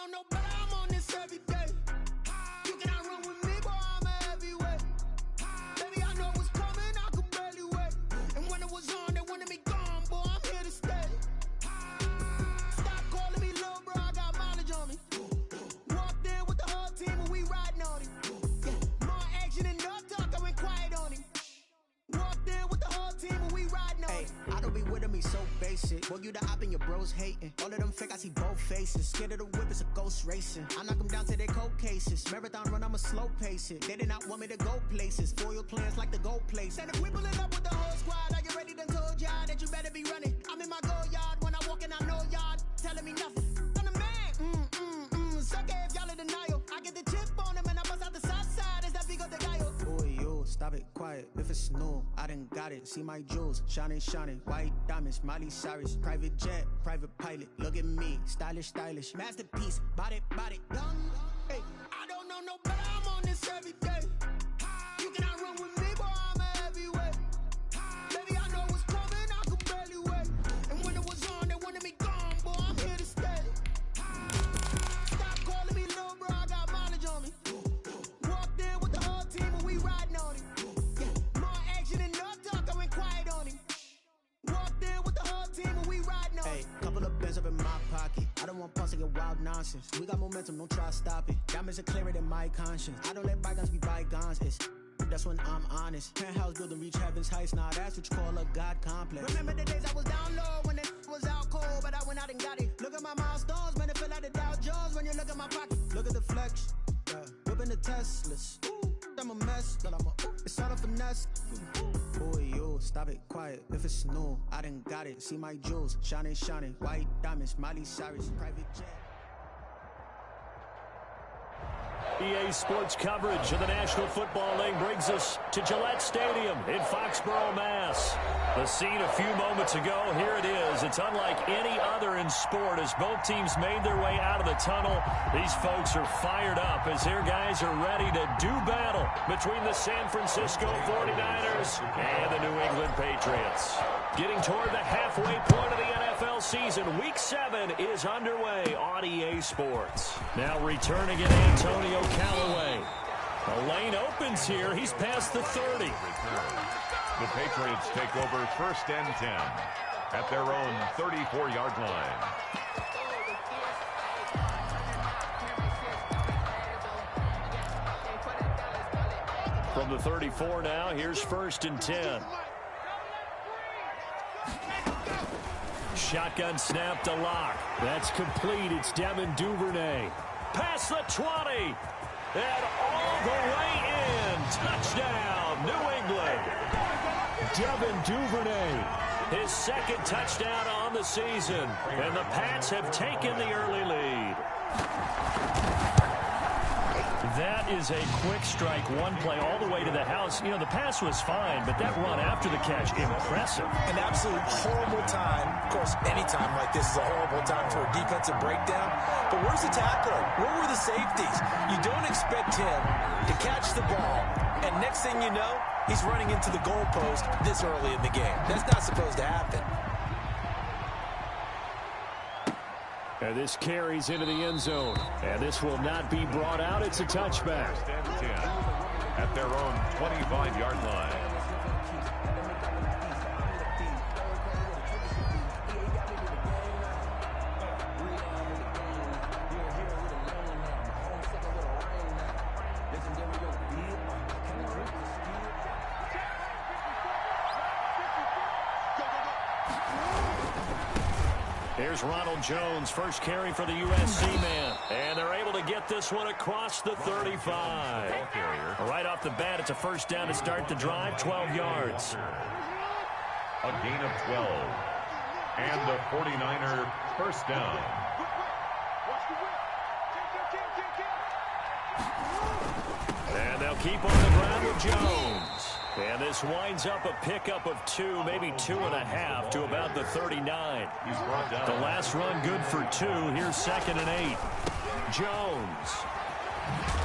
know no better, I'm on this every day. You cannot run with me, boy, I'm a heavyweight. Baby, I know what's coming, I could barely wait. And when it was on, they wanted me gone, boy, I'm here to stay. Stop calling me little bro, I got mileage on me. Walked in with the whole team and we riding on him. Yeah, more action and no talk, I went quiet on him. Walked in with the whole team and we riding on him. I don't be with him, he's so basic. Boy, you the op and your bros hating. All of them fake, I see both faces. Scared of the whip, it's a ghost racing. I knock them down to their cold cases. Marathon run, I'ma slow pace it. They did not want me to go places. Foil plans like the gold place. And if we pulling up with the whole squad, are you ready? Done told y'all that you better be running. I'm in my go yard when I walk in, I know y'all telling me nothing. I'm the man. Suck it if y'all in denial. I get the chip on them and I bust out the south side. Is that big of the guy? Boy, yo, stop it, quiet. If it's new, I done got it. See my jewels, shining, shining. White diamonds, Miley Cyrus. Private jet, private pilot. Look at me, stylish, stylish. Masterpiece, body, done. Hey, I don't know no better, I'm on this every day. You cannot run with me, boy, I'm a heavyweight. Baby, I know what's coming, I could barely wait. And when it was on, they wanted me gone, boy, I'm here to stay. Stop calling me little bro, I got mileage on me. Walked in with the whole team and we riding on him. Yeah, more action and no talk, I went quiet on him. Walked in with the whole team and we riding on him. Hey, couple of bands up in my pocket. I don't want pulse to get wild nonsense. We got momentum, don't try to stop it. Diamonds are clearer than my conscience. I don't let bygones be bygones. That's when I'm honest. Penthouse building, reach heaven's heights. Nah, that's what you call a God complex. Remember the days I was down low when it was out cold, but I went out and got it. Look at my milestones, man, it feel like the Dow Jones when you look at my pocket. Look at the flex, whipping the Teslas. I'm a mess, but it's all a finesse. Boy, yo, stop it, quiet. If it's new, I done got it. See my jewels, shining, shining. White diamonds, Miley Cyrus, private jet. EA Sports coverage of the National Football League brings us to Gillette Stadium in Foxborough, Mass. The scene a few moments ago, here it is. It's unlike any other in sport as both teams made their way out of the tunnel. These folks are fired up as their guys are ready to do battle between the San Francisco 49ers and the New England Patriots. Getting toward the halfway point of the NFL season, Week 7 is underway on EA Sports. Now returning it, Antonio Callaway. The lane opens here. He's past the 30. The Patriots take over 1st and 10 at their own 34-yard line. From the 34 now, here's 1st and 10. Shotgun snap to Locke. That's complete. It's Devin Duvernay. Past the 20. And all the way in. Touchdown, New England. Devin Duvernay. His 2nd touchdown on the season. And the Pats have taken the early lead. That is a quick strike, one play all the way to the house. You know, the pass was fine, but that run after the catch, impressive. An absolute horrible time. Of course, any time like this is a horrible time for a defensive breakdown. But where's the tackler? Where were the safeties? You don't expect him to catch the ball, and next thing you know, he's running into the goalpost this early in the game. That's not supposed to happen. And this carries into the end zone. And this will not be brought out. It's a touchback. 1st and 10 at their own 25-yard line. Here's Ronald Jones, first carry for the USC man. And they're able to get this one across the 35. Right off the bat, it's a 1st down to start the drive, 12 yards. A gain of 12. And the 49er 1st down. And they'll keep on the ground with Jones. And this winds up a pickup of 2, maybe 2.5 to about the 39. The last run good for 2. Here's 2nd and 8. Jones.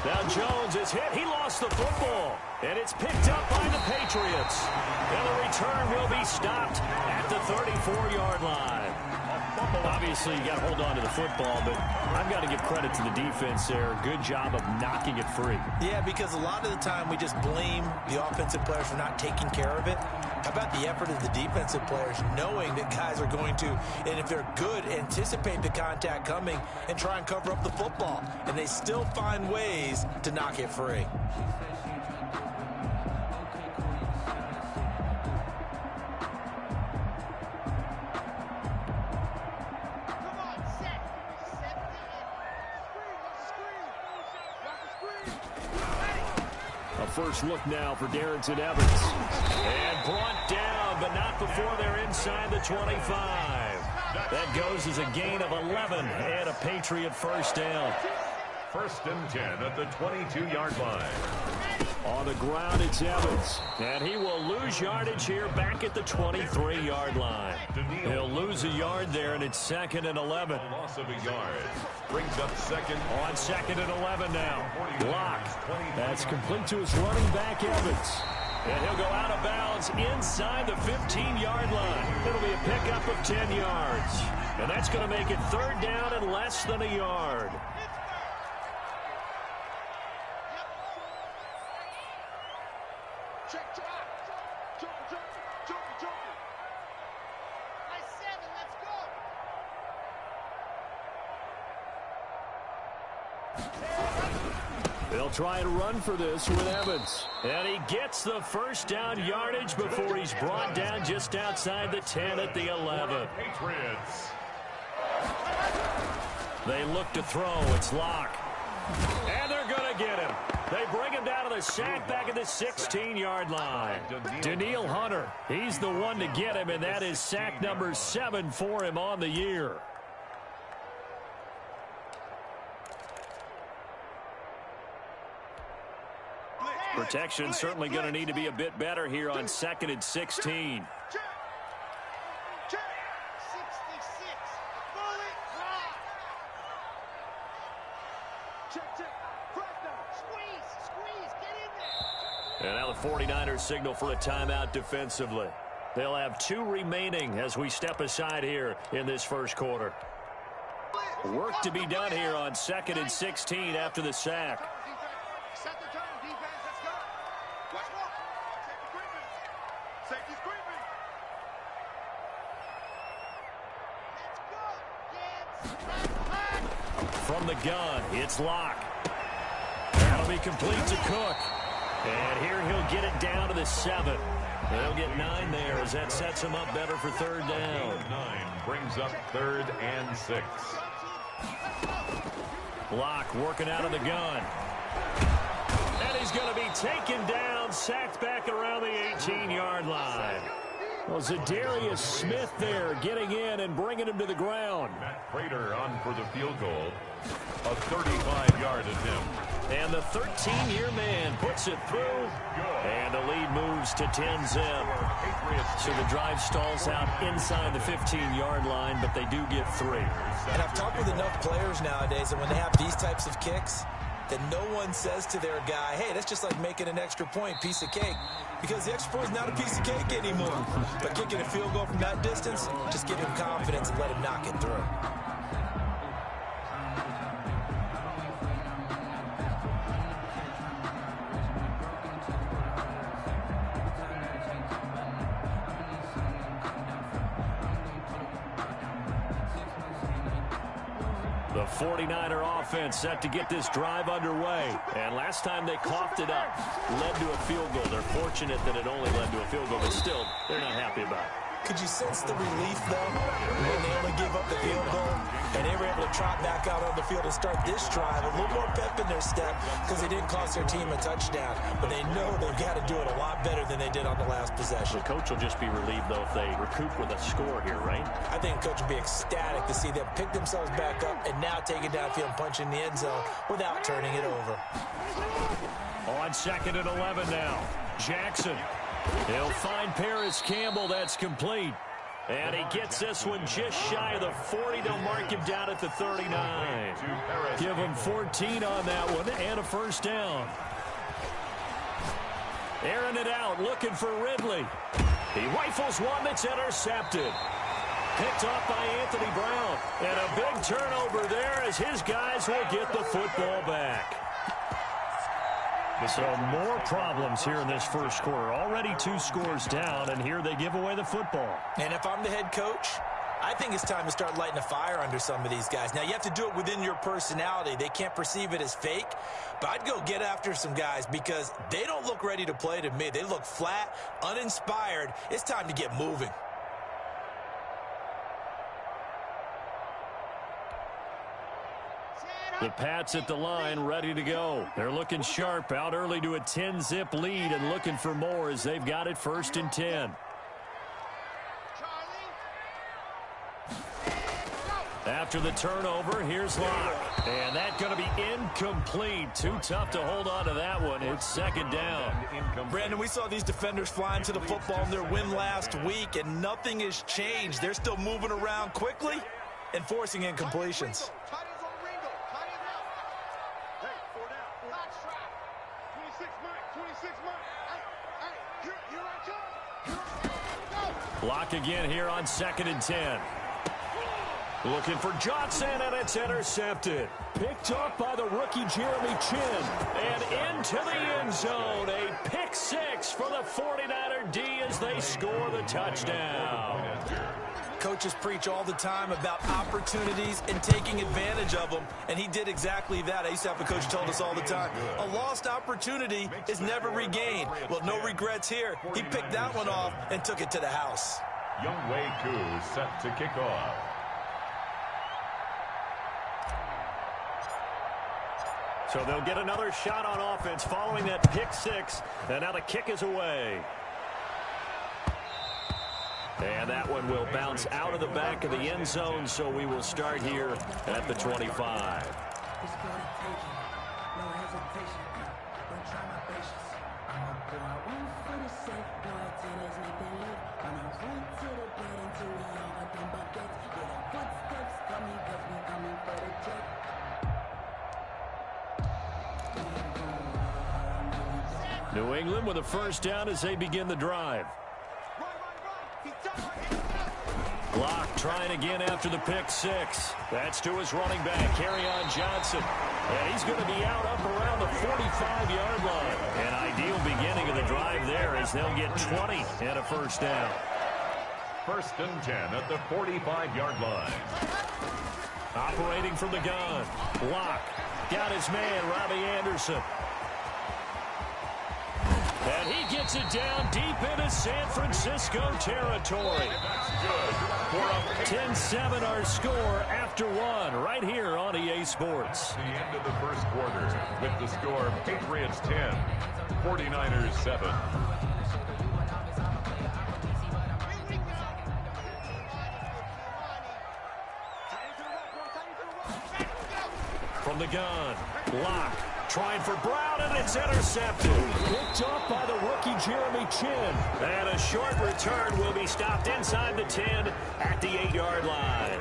Now Jones is hit. He lost the football. And it's picked up by the Patriots. And the return will be stopped at the 34-yard line. Obviously, you got to hold on to the football, but I've got to give credit to the defense there. Good job of knocking it free. Yeah, because a lot of the time we just blame the offensive players for not taking care of it. How about the effort of the defensive players knowing that guys are going to, and if they're good, anticipate the contact coming and try and cover up the football. And they still find ways to knock it free. First look now for Darrington Evans. And brought down, but not before they're inside the 25. That goes as a gain of 11 and a Patriot first down. 1st and 10 at the 22-yard line. On the ground, it's Evans. And he will lose yardage here back at the 23-yard line. He'll lose a yard there, and it's 2nd and 11. Loss of a yard. Brings up second. On 2nd and 11 now. Block. That's complete to his running back, Evans. And he'll go out of bounds inside the 15-yard line. It'll be a pickup of 10 yards. And that's going to make it 3rd down and less than a yard. They'll try and run for this with Evans. And he gets the first down yardage before he's brought down just outside the 10 at the 11. Patriots. They look to throw. It's Locke. And they're going to get him. They bring him down to the sack back at the 16-yard line. Daniil Hunter, he's the one to get him, and that is sack number 7 for him on the year. Protection certainly going to need to be a bit better here on 2nd and 16. And now the 49ers signal for a timeout defensively. They'll have 2 remaining as we step aside here in this first quarter. Work to be done here on 2nd and 16 after the sack. From the gun, it's Locke. That'll be complete to Cook. And here he'll get it down to the 7. They'll get 9 there as that sets him up better for 3rd down. 9 brings up 3rd and 6. Locke working out of the gun. And he's going to be taken down, sacked back around the 18-yard line. Well, Zadarius Smith there getting in and bringing him to the ground. Matt Prater on for the field goal. A 35-yard attempt. And the 13-year man puts it through. And the lead moves to 10-zip. So the drive stalls out inside the 15-yard line, but they do get 3. And I've talked with enough players nowadays that when they have these types of kicks, that no one says to their guy, hey, that's just like making an extra point, piece of cake. Because the extra point is not a piece of cake anymore. But kicking a field goal from that distance, just give him confidence and let him knock it through. The 49er offense set to get this drive underway. And last time they coughed it up, led to a field goal. They're fortunate that it only led to a field goal, but still, they're not happy about it. Could you sense the relief, though, when they only give up the field goal and they were able to trot back out on the field and start this drive? A little more pep in their step because they didn't cost their team a touchdown. But they know they've got to do it a lot better than they did on the last possession. The coach will just be relieved, though, if they recoup with a score here, right? I think the coach will be ecstatic to see them pick themselves back up and now take it downfield and punch in the end zone without turning it over. On 2nd and 11 now. Jackson. He'll find Paris Campbell. That's complete. And he gets this one just shy of the 40. They'll mark him down at the 39. Give him 14 on that one and a first down. Airing it out, looking for Ridley. He rifles one that's intercepted. picked off by Anthony Brown. And a big turnover there as his guys will get the football back. So more problems here in this first quarter. Already 2 scores down, and here they give away the football. And if I'm the head coach, I think it's time to start lighting a fire under some of these guys. Now, you have to do it within your personality. They can't perceive it as fake. But I'd go get after some guys because they don't look ready to play to me. They look flat, uninspired. It's time to get moving. The Pats at the line, ready to go. They're looking sharp, out early to a 10-zip lead and looking for more as they've got it 1st and 10. After the turnover, here's Locke. And that's going to be incomplete. Too tough to hold on to that one. It's 2nd down. Brandon, we saw these defenders flying to the football in their win last week, and nothing has changed. They're still moving around quickly and forcing incompletions. Block again here on 2nd and 10. Looking for Johnson, and it's intercepted. Picked off by the rookie Jeremy Chin. And into the end zone. A pick 6 for the 49er D as they score the touchdown. Coaches preach all the time about opportunities and taking advantage of them, and he did exactly that. I used to have a coach who told us all the time, a lost opportunity is never regained. Well, no regrets here. He picked that one off and took it to the house. Younghoe Koo set to kick off. So they'll get another shot on offense following that pick 6, and now the kick is away. And that one will bounce out of the back of the end zone, so we will start here at the 25. New England with a 1st down as they begin the drive. Block trying again after the pick 6. That's to his running back, Kerryon Johnson. And he's going to be out up around the 45-yard line. An ideal beginning of the drive there as they'll get 20 and a 1st down. 1st and 10 at the 45-yard line. Operating from the gun. Block. Got his man, Robbie Anderson. And he gets it down deep into San Francisco territory. 10-7 our score after 1 right here on EA Sports. The end of the first quarter with the score Patriots 10, 49ers 7. From the gun, Block. Trying for Brown, and it's intercepted. Picked off by the rookie Jeremy Chin. And a short return will be stopped inside the 10 at the 8-yard line.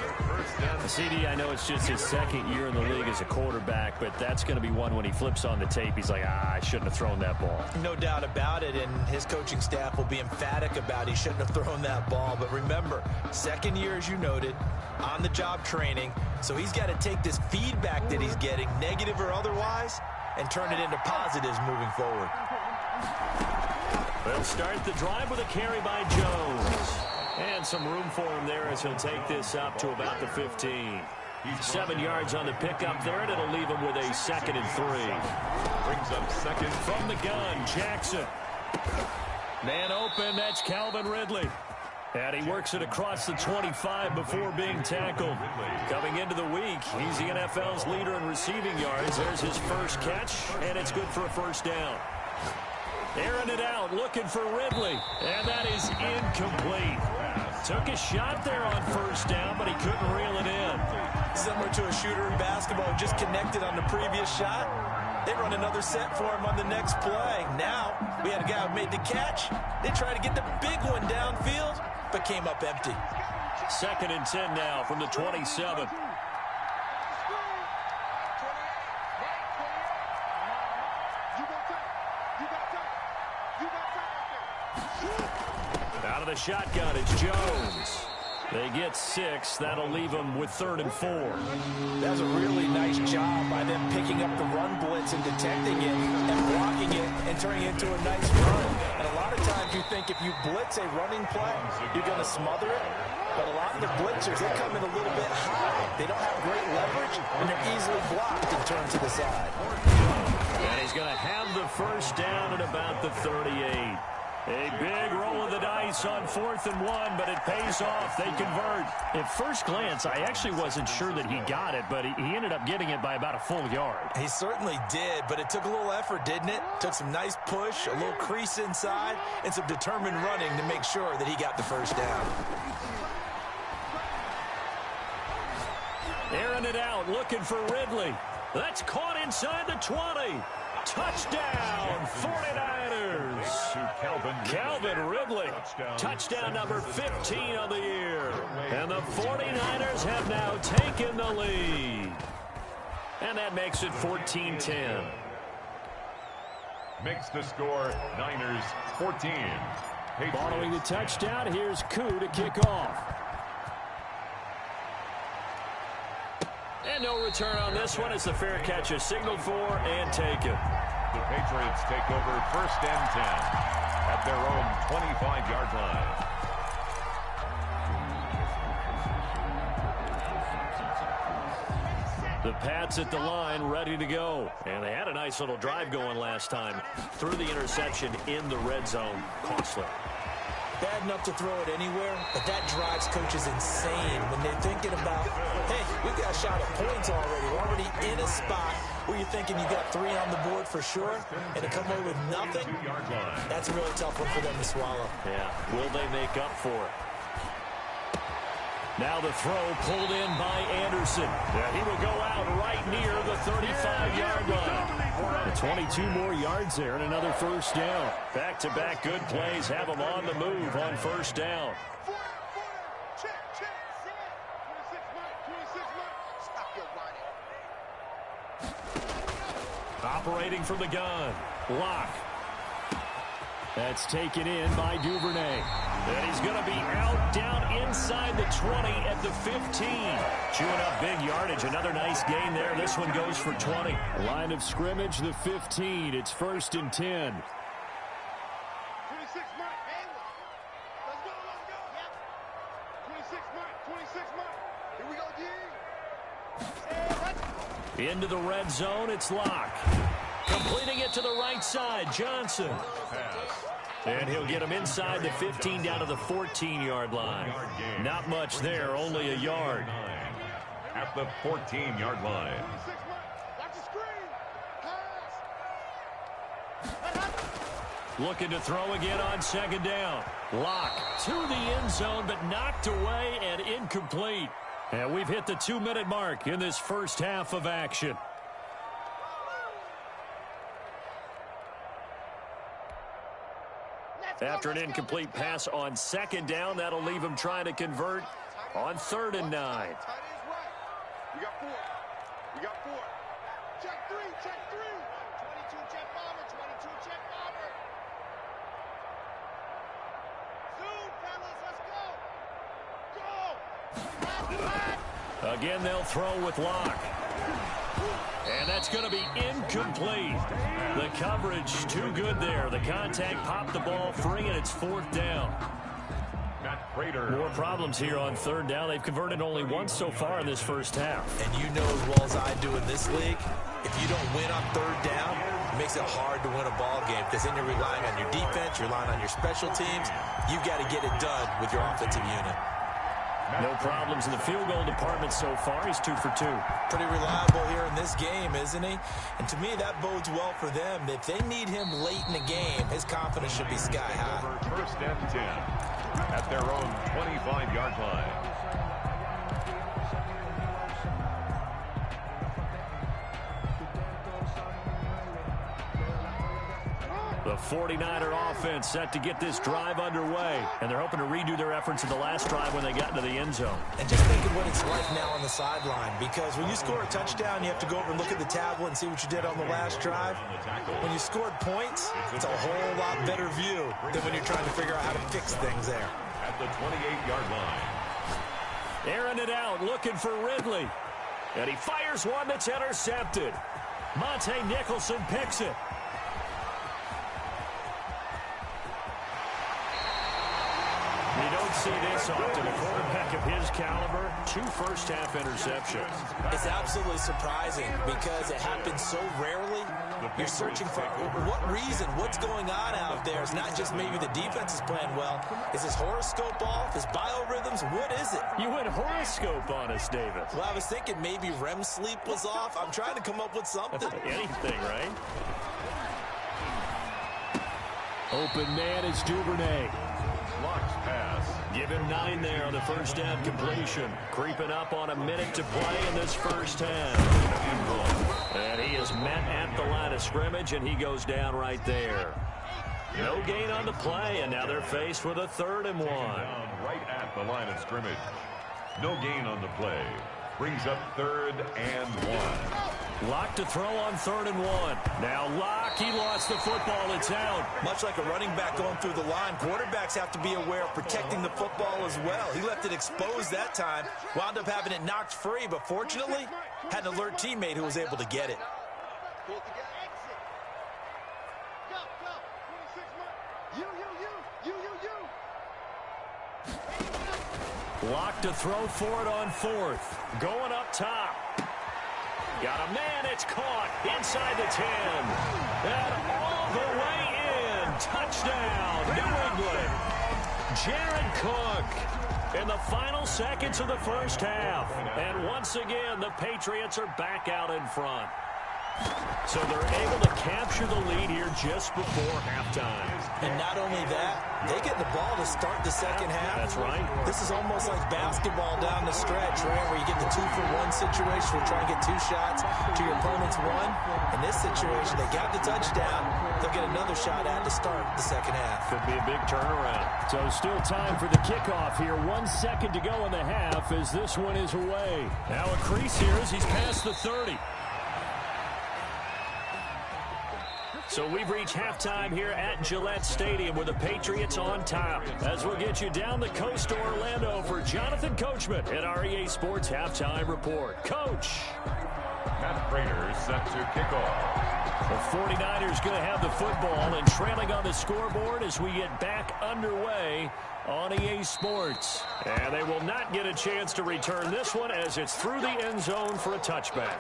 CD, I know it's just his 2nd year in the league as a quarterback, but that's going to be one when he flips on the tape. He's like, I shouldn't have thrown that ball. No doubt about it, and his coaching staff will be emphatic about he shouldn't have thrown that ball. But remember, 2nd year, as you noted, on-the-job training, so he's got to take this feedback that he's getting, negative or otherwise, and turn it into positives moving forward. They'll start the drive with a carry by Jones. And some room for him there as he'll take this up to about the 15. 7 yards on the pickup there, and it'll leave him with a 2nd and 3. Brings up 2nd. From the gun, Jackson. Man open, that's Calvin Ridley. And he works it across the 25 before being tackled. Coming into the week, he's the NFL's leader in receiving yards. There's his 1st catch, and it's good for a 1st down. Airing it out, looking for Ridley, and that is incomplete. Took a shot there on 1st down, but he couldn't reel it in. Similar to a shooter in basketball who just connected on the previous shot. They run another set for him on the next play. Now, we had a guy who made the catch. They tried to get the big one downfield, but came up empty. 2nd and 10 now from the 27. Out of the shotgun, it's Jones. They get 6. That'll leave them with 3rd and 4. That was a really nice job by them picking up the run blitz and detecting it and blocking it and turning it into a nice run. And a lot of times you think if you blitz a running play, you're going to smother it. But a lot of the blitzers, they come in a little bit high. They don't have great leverage, and they're easily blocked and turned to the side. And he's going to have the first down at about the 38. A big roll of the dice on 4th and 1, but it pays off. They convert. At first glance, I actually wasn't sure that he got it, but he ended up getting it by about a full yard. He certainly did, but it took a little effort, didn't it? Took some nice push, a little crease inside, and some determined running to make sure that he got the first down. Airing it out, looking for Ridley. That's caught inside the 20. Touchdown, 49ers. Calvin Ridley. Touchdown number 15 of the year. And the 49ers have now taken the lead. And that makes it 14-10. Makes the score Niners 14. Following the touchdown, here's Koo to kick off. And no return on this one as the fair catch is signaled for and taken. The Patriots take over 1st and 10 at their own 25-yard line. The Pats at the line ready to go. And they had a nice little drive going last time. Threw the interception in the red zone. Costly. Bad enough to throw it anywhere, but that drives coaches insane when they're thinking about, hey, we've got a shot at points already. We're already in a spot where you're thinking you got 3 on the board for sure, and to come away with nothing, that's a really tough one for them to swallow. Yeah, will they make up for it? Now the throw pulled in by Anderson. Yeah, he will go out right near the 35-yard line. 22 more yards there and another first down. Back-to-back good plays have them on the move on first down. Operating from the gun. Lock. That's taken in by Duvernay. And he's going to be out down inside the 20 at the 15. Chewing up big yardage. Another nice gain there. This one goes for 20. Line of scrimmage, the 15. It's 1st and 10. 26, Mike. Let's go. Yep. 26, Mike. 26, Mike. Here we go, D. Into the red zone, it's Locke. Completing it to the right side, Johnson. And he'll get him inside the 15 down to the 14-yard line. Not much there, only a yard. At the 14-yard line. Looking to throw again on 2nd down. Locke to the end zone, but knocked away and incomplete. And we've hit the 2-minute mark in this first half of action. After an incomplete pass on 2nd down, that'll leave him trying to convert on 3rd and 9. We got 4. Check 3. 22 check bomber. 22 check bomber. Zoom, fellas, let's go. Again, they'll throw with Locke. And that's going to be incomplete. The coverage too good there. The contact popped the ball free, and it's 4th down. More problems here on 3rd down. They've converted only once so far in this first half. And you know as well as I do in this league, if you don't win on 3rd down, it makes it hard to win a ball game because then you're relying on your defense, you're relying on your special teams. You've got to get it done with your offensive unit. No problems in the field goal department so far. He's 2 for 2. Pretty reliable here in this game, isn't he? And to me, that bodes well for them. If they need him late in the game, his confidence should be sky high. 1st and 10 at their own 25-yard line. The 49er offense set to get this drive underway. And they're hoping to redo their efforts in the last drive when they got into the end zone. And just think of what it's like now on the sideline. Because when you score a touchdown, you have to go over and look at the tablet and see what you did on the last drive. When you scored points, it's a whole lot better view than when you're trying to figure out how to fix things there. At the 28-yard line. Airing it out, looking for Ridley. And he fires one that's intercepted. Monte Nicholson picks it. You don't see this often. A quarterback of his caliber, 2 first-half interceptions. It's absolutely surprising because it happens so rarely. You're searching for what reason, what's going on out there. It's not just maybe the defense is playing well. Is his horoscope off? His biorhythms? What is it? You went horoscope on us, David. Well, I was thinking maybe REM sleep was off. I'm trying to come up with something. Anything, right? Open man is Duvernay. Locks pass. Give him 9 there on the first down completion. Creeping up on a minute to play in this first half. And he is met at the line of scrimmage, and he goes down right there. No gain on the play, and now they're faced with a 3rd and 1. Down right at the line of scrimmage. No gain on the play. Brings up 3rd and 1. Locke to throw on 3rd and 1. Now Locke, he lost the football. It's out. Much like a running back going through the line, quarterbacks have to be aware of protecting the football as well. He left it exposed that time, wound up having it knocked free, but fortunately, had an alert teammate who was able to get it. Locke to throw for it on 4th. Going up top. Got a man, it's caught inside the 10. And all the way in. Touchdown, New England. Jared Cook in the final seconds of the first half. And once again, the Patriots are back out in front. So they're able to capture the lead here just before halftime. And not only that, they get the ball to start the second half. That's right. This is almost like basketball down the stretch, right, where you get the 2-for-1 situation where you try and get 2 shots to your opponent's 1. In this situation, they got the touchdown. They'll get another shot at to start the second half. Could be a big turnaround. So still time for the kickoff here. 1 second to go in the half as this one is away. Now a crease here as he's past the 30. So we've reached halftime here at Gillette Stadium with the Patriots on top. As we'll get you down the coast to Orlando for Jonathan Coachman at our EA Sports Halftime Report. Coach. Matt Prater set to kick off. The 49ers going to have the football and trailing on the scoreboard as we get back underway on EA Sports. And they will not get a chance to return this one as it's through the end zone for a touchback.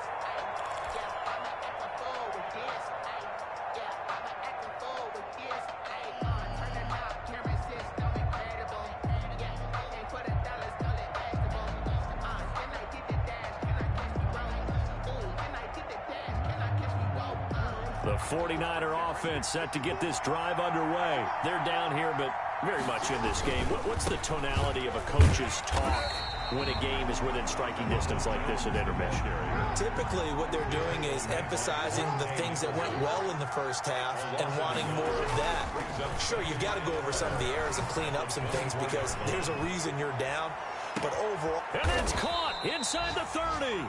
The 49er offense set to get this drive underway. They're down here, but very much in this game. What's the tonality of a coach's talk when a game is within striking distance like this at intermission? Typically, what they're doing is emphasizing the things that went well in the first half and wanting more of that. Sure, you've got to go over some of the errors and clean up some things because there's a reason you're down. But overall... And it's caught inside the 30.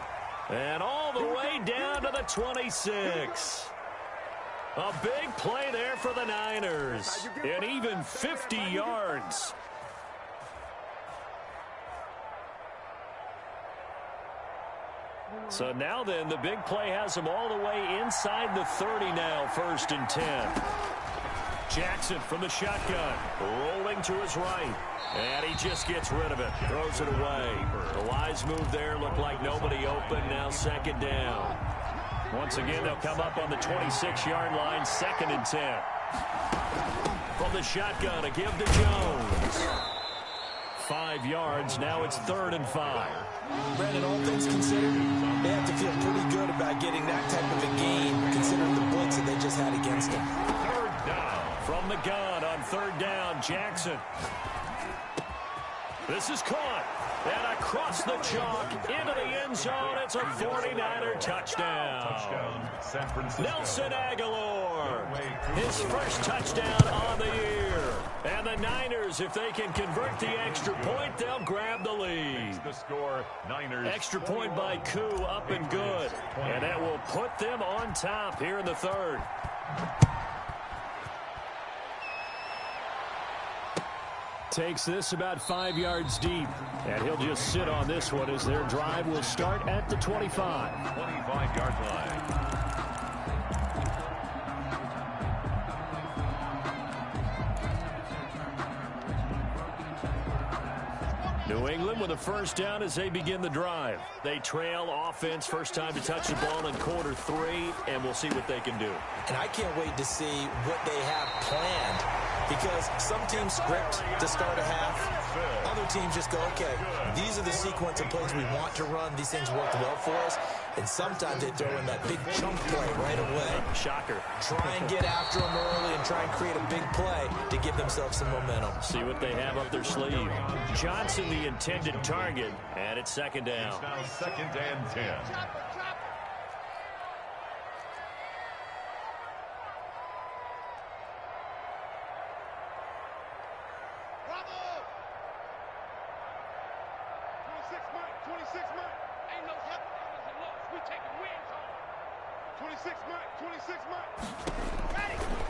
And all the way down to the 26. A big play there for the Niners. And even 50 yards. So now then, the big play has them all the way inside the 30 now, 1st and 10. Jackson from the shotgun, rolling to his right. And he just gets rid of it, throws it away. The wise move there, looked like nobody open, now 2nd down. Once again, they'll come up on the 26-yard line, 2nd and 10. From the shotgun, a give to Jones. 5 yards, now it's 3rd and 5. Brandon, all things considered, they have to feel pretty good about getting that type of a gain, considering the blitz that they just had against them. 3rd down. From the gun on 3rd down, Jackson. This is caught. And across the chalk into the end zone, it's a 49er touchdown. San Francisco. Nelson Aguilar, his first touchdown on the year. And the Niners, if they can convert the extra point, they'll grab the lead. The score, Niners. Extra point by Koo, up and good. And that will put them on top here in the 3rd. Takes this about 5 yards deep. And he'll just sit on this one as their drive will start at the 25. 25-yard line. New England with a first down as they begin the drive. They trail offense, first time to touch the ball in quarter 3, and we'll see what they can do. And I can't wait to see what they have planned, because some teams script to start a half. Other teams just go, okay, these are the sequence of plays we want to run. These things worked well for us. And sometimes they throw in that big chunk play right away. Shocker. Try and get after them early and try and create a big play to give themselves some momentum. See what they have up their sleeve. Johnson, the intended target, and it's second down. It's now second and 10.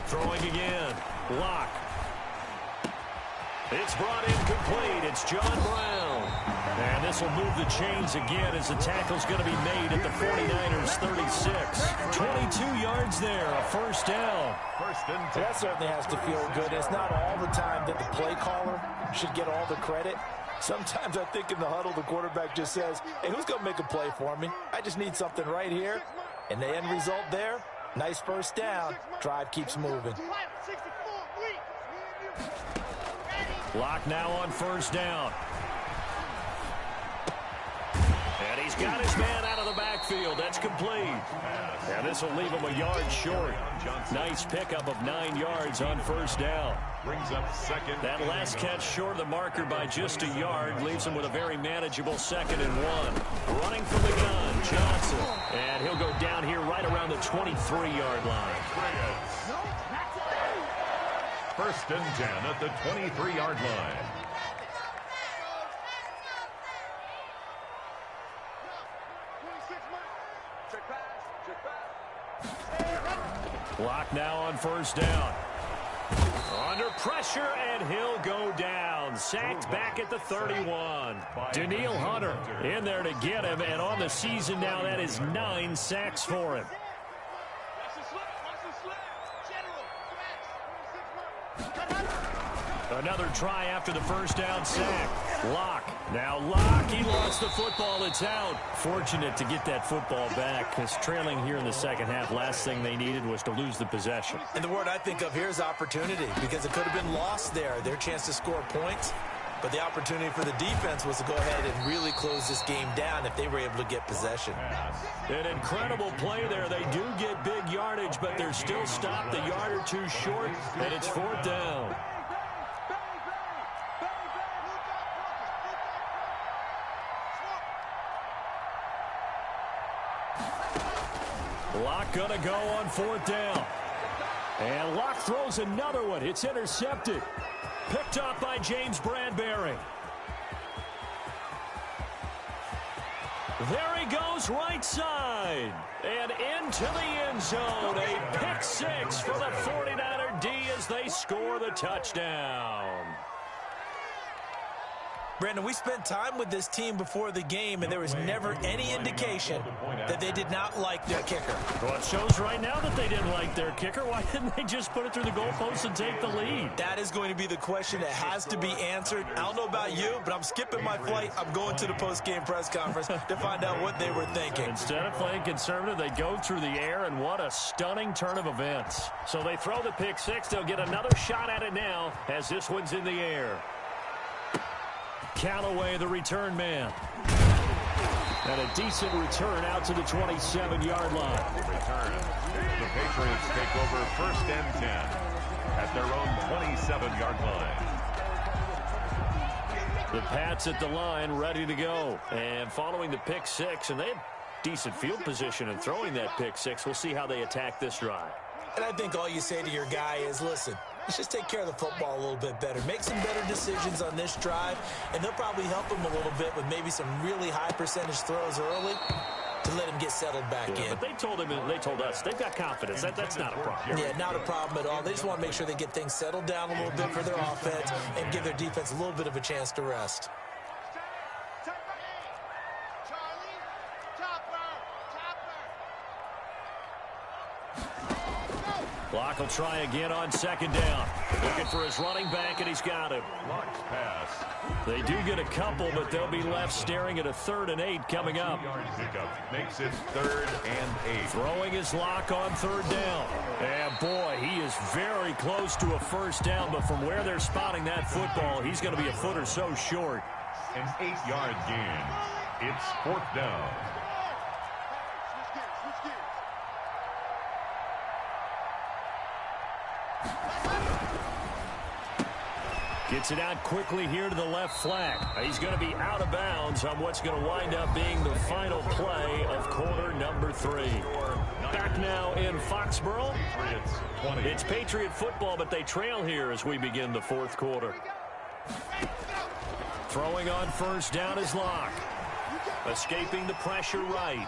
Throwing again. Block. It's brought in complete. It's John Brown. And this will move the chains again as the tackle's going to be made at the 49ers 36. 22 yards there, a first down. First and 10. That certainly has to feel good. It's not all the time that the play caller should get all the credit. Sometimes I think in the huddle, the quarterback just says, hey, who's going to make a play for me? I just need something right here. And the end result there, nice first down. Drive keeps moving. Lock now on first down. And he's got his man out of the backfield. That's complete. And this will leave him a yard short. Nice pickup of 9 yards on first down. Brings up second. That last catch short of the marker by just a yard leaves him with a very manageable 2nd and 1. Running from the gun, Johnson. And he'll go down here right around the 23-yard line. First and 10 at the 23-yard line. Block now on first down. Under pressure, and he'll go down. Sacked back at the 31. Daniil Hunter in there to get him, and on the season now, that is 9 sacks for him. Another try after the first down sack. Lock. Now Lock. He lost the football. It's out. Fortunate to get that football back, because trailing here in the second half, last thing they needed was to lose the possession. And the word I think of here is opportunity, because it could have been lost there, their chance to score points. But the opportunity for the defense was to go ahead and really close this game down if they were able to get possession. An incredible play there. They do get big yardage, but they're still stopped a yard or two short, and it's 4th down. Locke gonna go on 4th down. And Locke throws another one. It's intercepted. Picked up by James Bradbury. There he goes, right side. And into the end zone. A pick 6 for the 49er D as they score the touchdown. Brandon, we spent time with this team before the game, and there was never any indication that they did not like their kicker. Well, it shows right now that they didn't like their kicker. Why didn't they just put it through the goalpost and take the lead? That is going to be the question that has to be answered. I don't know about you, but I'm skipping my flight. I'm going to the post-game press conference to find out what they were thinking. Instead of playing conservative, they go through the air, and what a stunning turn of events. So they throw the pick 6. They'll get another shot at it now as this one's in the air. Callaway, the return man. And a decent return out to the 27-yard line. Return. The Patriots take over first and 10 at their own 27-yard line. The Pats at the line, ready to go. And following the pick 6, and they had decent field position in throwing that pick 6. We'll see how they attack this drive. And I think all you say to your guy is, listen, let's just take care of the football a little bit better. Make some better decisions on this drive, and they'll probably help him a little bit with maybe some really high percentage throws early. to let him get settled back in. But they told us they've got confidence. That's not a problem. Yeah, not a problem at all. They just want to make sure they get things settled down a little bit for their offense and give their defense a little bit of a chance to rest. Locke will try again on second down. Looking for his running back, and he's got him. Locke's pass. They do get a couple, but they'll be left staring at a 3rd and 8 coming up. 3-yard pickup makes it 3rd and 8. Throwing his Locke on 3rd down. And boy, he is very close to a first down, but from where they're spotting that football, he's going to be a foot or so short. An 8-yard gain. It's 4th down. Gets it out quickly here to the left flat. He's going to be out of bounds on what's going to wind up being the final play of quarter number 3. Back now in Foxborough. It's Patriot football, but they trail here as we begin the 4th quarter. Throwing on first down is Locke. Escaping the pressure right.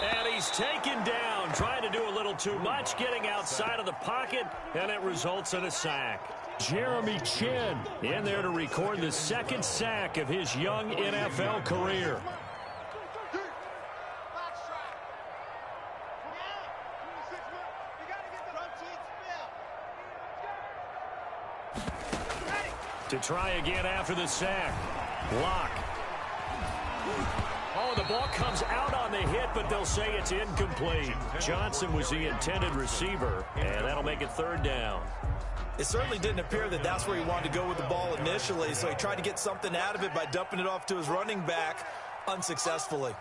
And he's taken down, trying to do a little too much, getting outside of the pocket, and it results in a sack. Jeremy Chin in there to record the 2nd sack of his young NFL career. To try again after the sack. Locke. Oh, the ball comes out on the hit, but they'll say it's incomplete. Johnson was the intended receiver, and that'll make it 3rd down. It certainly didn't appear that that's where he wanted to go with the ball initially, so he tried to get something out of it by dumping it off to his running back unsuccessfully.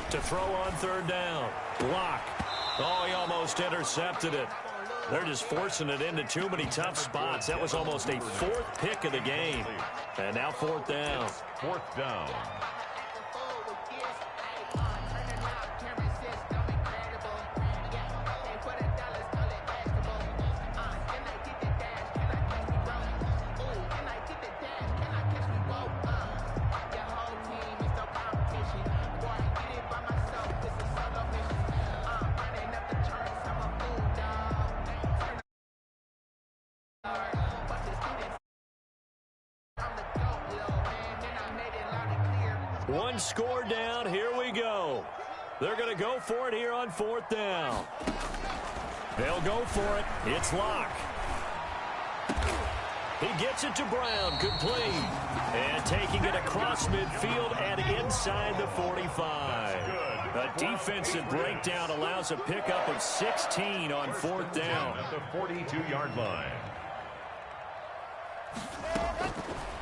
To throw on 3rd down. Locke. Oh, he almost intercepted it. They're just forcing it into too many tough spots. That was almost a 4th pick of the game. And now 4th down. 4th down. One score down. Here we go. They're going to go for it here on 4th down. They'll go for it. It's Locke. He gets it to Brown. Complete. And taking it across midfield and inside the 45. A defensive breakdown allows a pickup of 16 on 4th down. At the 42-yard line.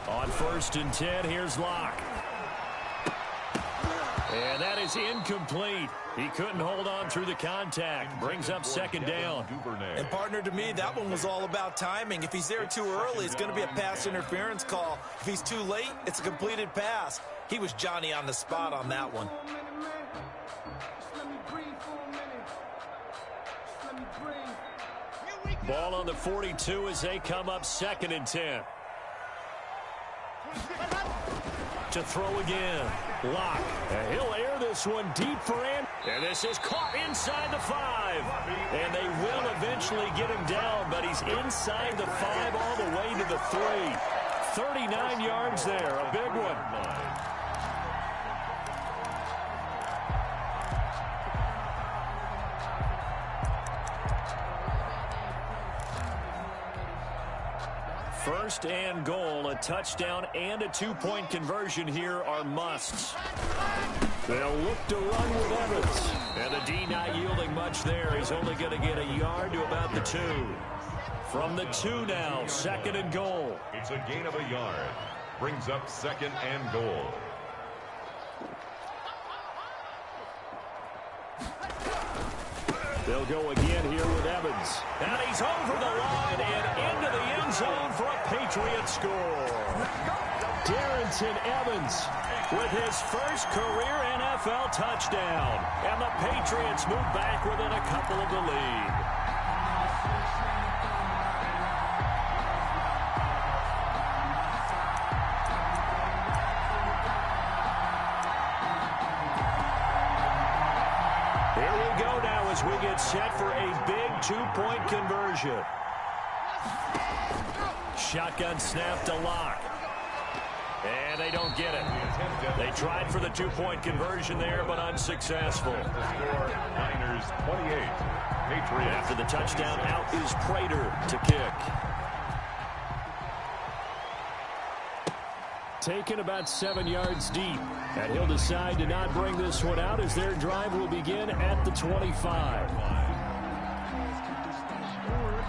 On 1st and 10, here's Locke. And that is incomplete. He couldn't hold on through the contact. Brings up 2nd down. And partner, to me, that one was all about timing. If he's there too early, it's going to be a pass interference call. If he's too late, it's a completed pass. He was Johnny on the spot on that one. Ball on the 42 as they come up 2nd and 10. To throw again. Locke. And he'll air this one deep for him. And this is caught inside the 5. And they will eventually get him down, but he's inside the 5 all the way to the 3. 39 yards there. A big one. First and goal, a touchdown and a 2-point conversion here are musts. They'll look to run with Evans. And the D not yielding much there. He's only going to get a yard to about the 2. From the 2 now, 2nd and goal. It's a gain of a yard. Brings up 2nd and goal. They'll go again here with Evans. And he's over the line and into the end zone for a Patriot score. Darrington Evans with his first career NFL touchdown. And the Patriots move back within a couple of the lead. as we get set for a big two-point conversion. Shotgun snap to Locke. And they don't get it. They tried for the two-point conversion there, but unsuccessful. Niners 28. Patriots. After the touchdown, out is Prater to kick. Taken about 7 yards deep. And he'll decide to not bring this one out as their drive will begin at the 25.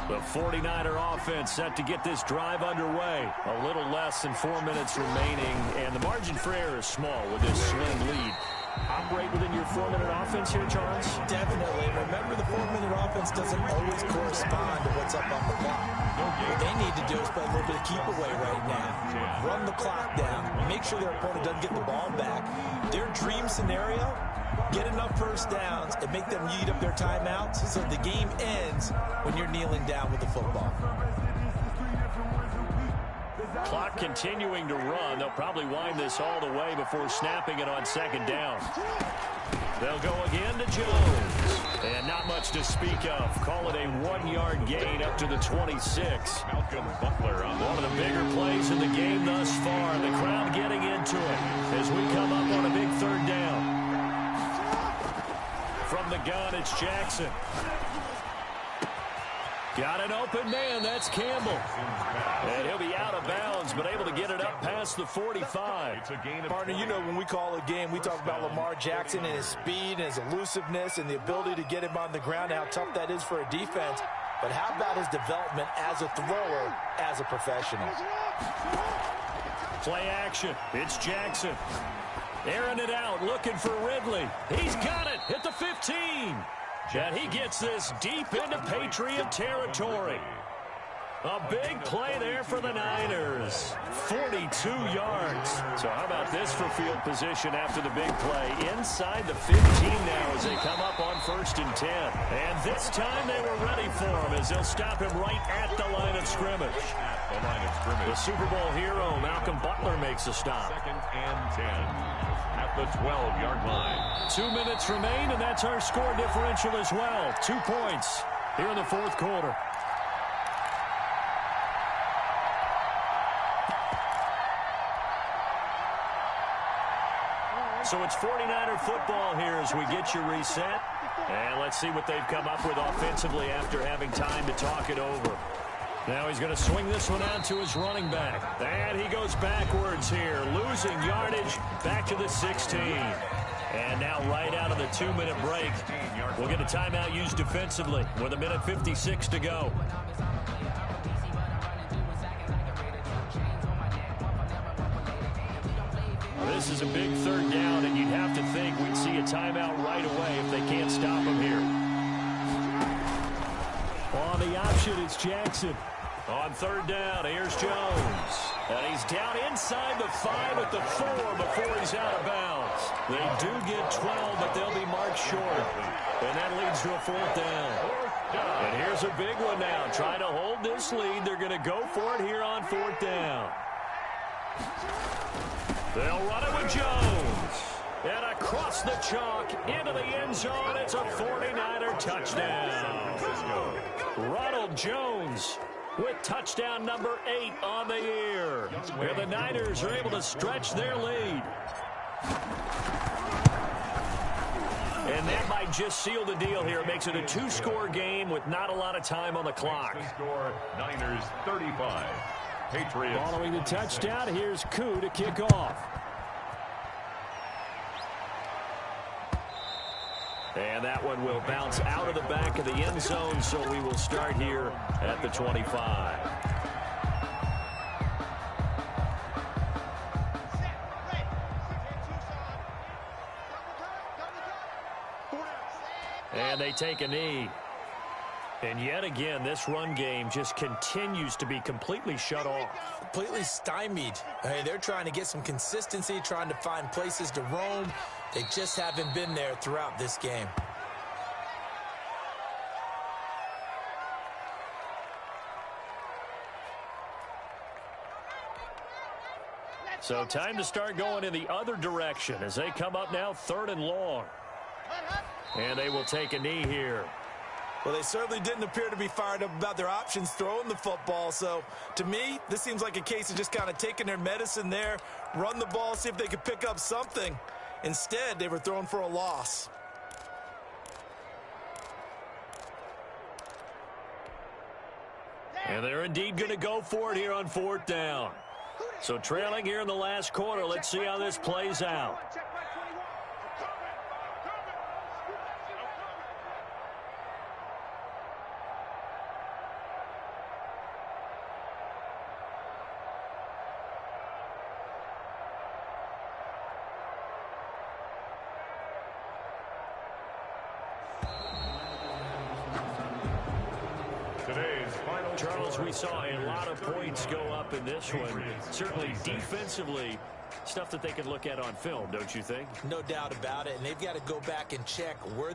The 49er offense set to get this drive underway. A little less than 4 minutes remaining, and the margin for error is small with this slim lead. Operate within your 4-minute offense here, Charles? Definitely. Remember, the 4-minute offense doesn't always correspond to what's up on the clock. What they need to do is play a little bit of keep away right now. Run the clock down. Make sure their opponent doesn't get the ball back. Their dream scenario, get enough first downs and make them eat up their timeouts so the game ends when you're kneeling down with the football. Clock continuing to run. They'll probably wind this all the way before snapping it on second down. They'll go again to Jones. And not much to speak of. Call it a 1-yard gain up to the 26. Malcolm Butler on one of the bigger plays in the game thus far. The crowd getting into it as we come up on a big third down. From the gun, it's Jackson. Got an open man. That's Campbell. And he'll be out of bounds, but able to get it up past the 45. Partner, you know when we call a game, we talk about Lamar Jackson and his speed and his elusiveness and the ability to get him on the ground, how tough that is for a defense. But how about his development as a thrower, as a professional? Play action. It's Jackson. Airing it out, looking for Ridley. He's got it at the 15. And he gets this deep into Patriot territory. A big play there for the Niners. 42 yards. So how about this for field position after the big play? Inside the 15 now as they come up on 1st and 10. And this time they were ready for him as they'll stop him right at the line of scrimmage. The Super Bowl hero, Malcolm Butler, makes a stop. 2nd and 10 at the 12-yard line. 2 minutes remain, and that's our score differential as well. 2 points here in the fourth quarter. So it's 49er football here as we get you reset. And let's see what they've come up with offensively after having time to talk it over. Now he's going to swing this one out to his running back. And he goes backwards here, losing yardage back to the 16. And now right out of the 2-minute break, we'll get a timeout used defensively with 1:56 to go. This is a big third down, and you'd have to think we'd see a timeout right away if they can't stop him here. On the option, it's Jackson. On third down, here's Jones. And he's down inside the 5 at the 4 before he's out of bounds. They do get 12, but they'll be marked short. And that leads to a 4th down. And here's a big one now. Trying to hold this lead. They're going to go for it here on 4th down. They'll run it with Jones. And across the chalk into the end zone. It's a 49er touchdown. Ronald Jones with touchdown number 8 on the year. Where the Niners are able to stretch their lead. And that might just seal the deal here. It makes it a 2-score game with not a lot of time on the clock. Score Niners 35. Patriots. Following the touchdown, here's Koo to kick off. And that one will bounce out of the back of the end zone, so we will start here at the 25. And they take a knee. And yet again, this run game just continues to be completely shut off. Completely stymied. Hey, they're trying to get some consistency, trying to find places to roam. They just haven't been there throughout this game. So time to start going in the other direction as they come up now 3rd and long. And they will take a knee here. Well, they certainly didn't appear to be fired up about their options throwing the football. So, to me, this seems like a case of just kind of taking their medicine there, run the ball, see if they could pick up something. Instead, they were throwing for a loss. And they're indeed going to go for it here on 4th down. So trailing here in the last quarter, let's see how this plays out. Charles, we saw a lot of points go up in this one. Certainly defensively, stuff that they can look at on film, don't you think? No doubt about it, and they've got to go back and check where